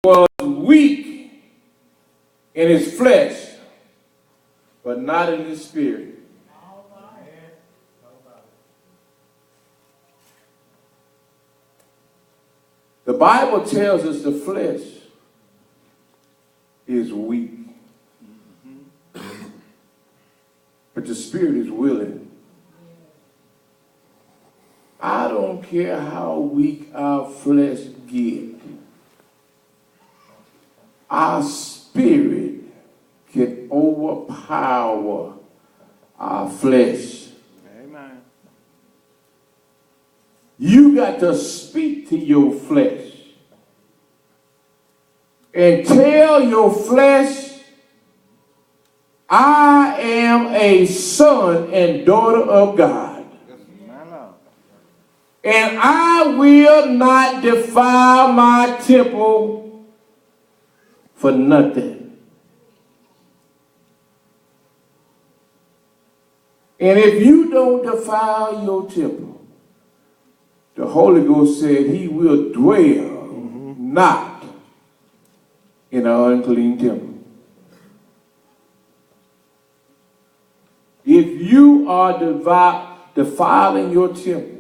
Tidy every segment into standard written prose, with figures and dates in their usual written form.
was weak in his flesh, but not in his spirit. The Bible tells us the flesh is weak, but the spirit is willing. I don't care how weak our flesh gets. Our spirit can overpower our flesh. Amen. You got to speak to your flesh and tell your flesh, I am a son and daughter of God. And I will not defile my temple for nothing. And if you don't defile your temple, the Holy Ghost said he will dwell not in an unclean temple. If you are defiling your temple,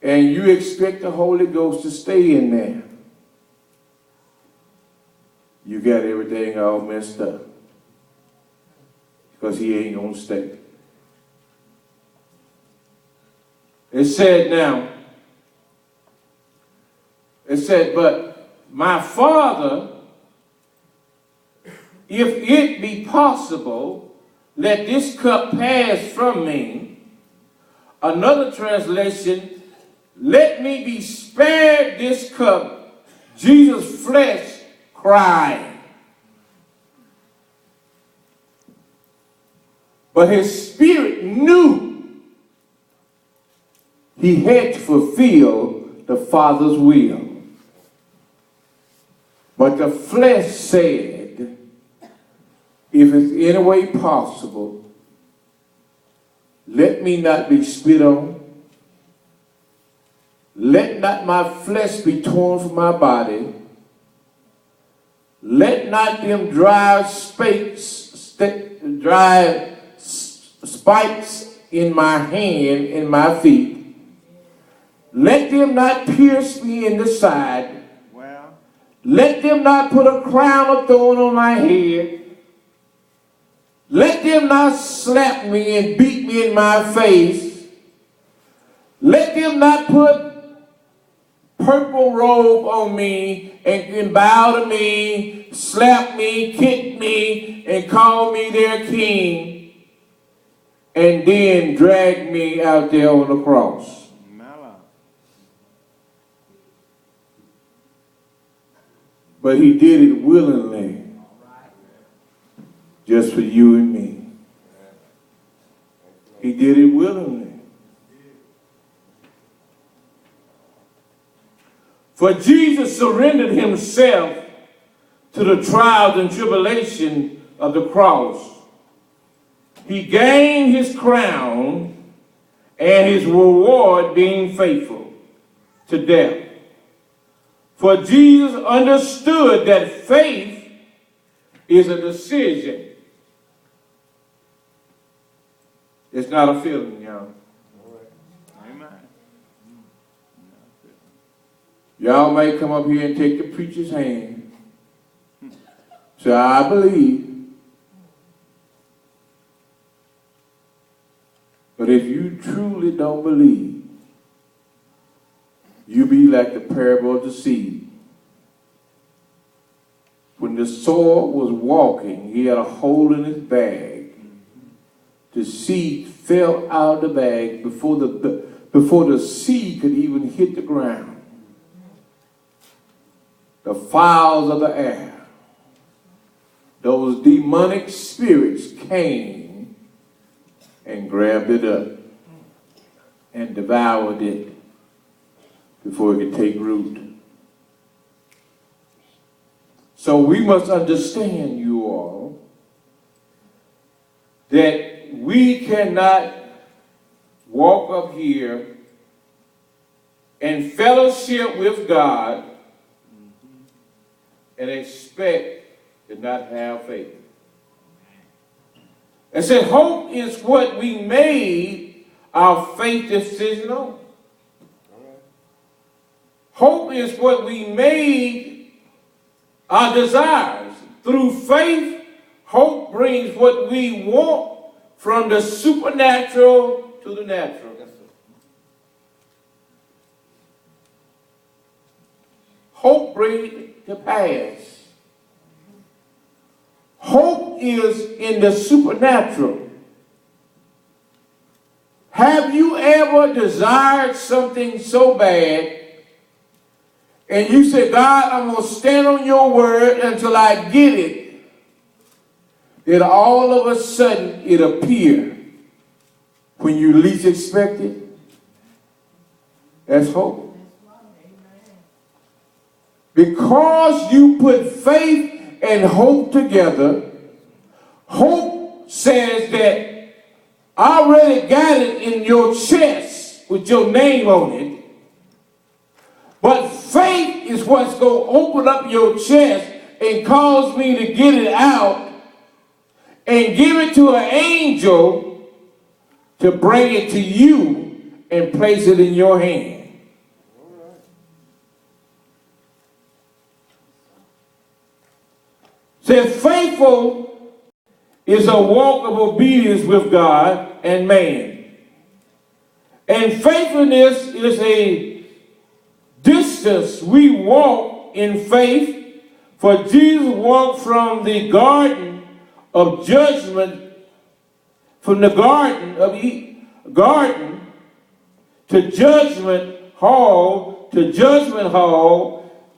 and you expect the Holy Ghost to stay in there, you got everything all messed up. Because he ain't going to stay. It said, but my Father, if it be possible, let this cup pass from me. Another translation, let me be spared this cup. Jesus' flesh cried. But his spirit knew he had to fulfill the Father's will. But the flesh said, if it's any way possible, let me not be spit on. Let not my flesh be torn from my body. Let not them drive spikes in my hand and my feet. Let them not pierce me in the side. Well, let them not put a crown of thorn on my head. Let them not slap me and beat me in my face. Let them not put purple robe on me and bow to me, slap me, kick me, and call me their king, and then drag me out there on the cross. But he did it willingly, just for you and me. He did it willingly. For Jesus surrendered himself to the trials and tribulation of the cross. He gained his crown and his reward being faithful to death. For Jesus understood that faith is a decision. It's not a feeling, y'all. Y'all might come up here and take the preacher's hand. So I believe. But if you truly don't believe, you be like the parable of the seed. When the sower was walking, he had a hole in his bag. The seed fell out of the bag before the seed could even hit the ground. The fowls of the air, those demonic spirits came and grabbed it up and devoured it before it could take root. So we must understand, you all, that we cannot walk up here and fellowship with God and expect to not have faith. And said, hope is what we made our faith decision on. Hope is what we made our desires. Through faith, hope brings what we want from the supernatural to the natural. Hope brings it to pass. Hope is in the supernatural. Have you ever desired something so bad and you say, God, I'm going to stand on your word until I get it, that all of a sudden it appears when you least expect it? That's hope. Because you put faith and hope together, hope says that I already got it in your chest with your name on it. But faith is what's going to open up your chest and cause me to get it out and give it to an angel to bring it to you and place it in your hand. Says faithful is a walk of obedience with God and man. And faithfulness is a distance we walk in faith, for Jesus walked from the garden of judgment, from the garden to judgment hall,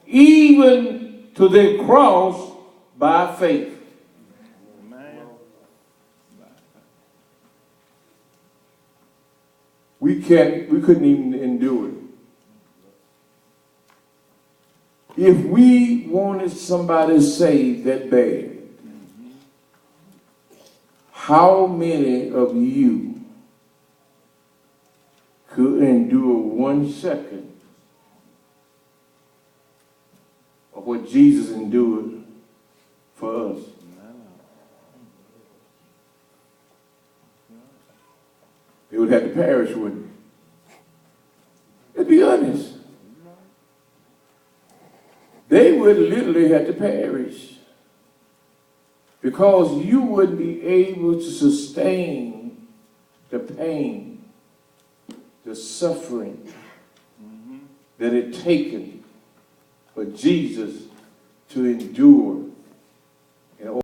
even to the cross by faith. We couldn't even endure it. If we wanted somebody saved that bad, how many of you could endure 1 second of what Jesus endured for us? They would have to perish, wouldn't it? Let's be honest. They would literally have to perish because you wouldn't be able to sustain the pain, the suffering that it taken for Jesus to endure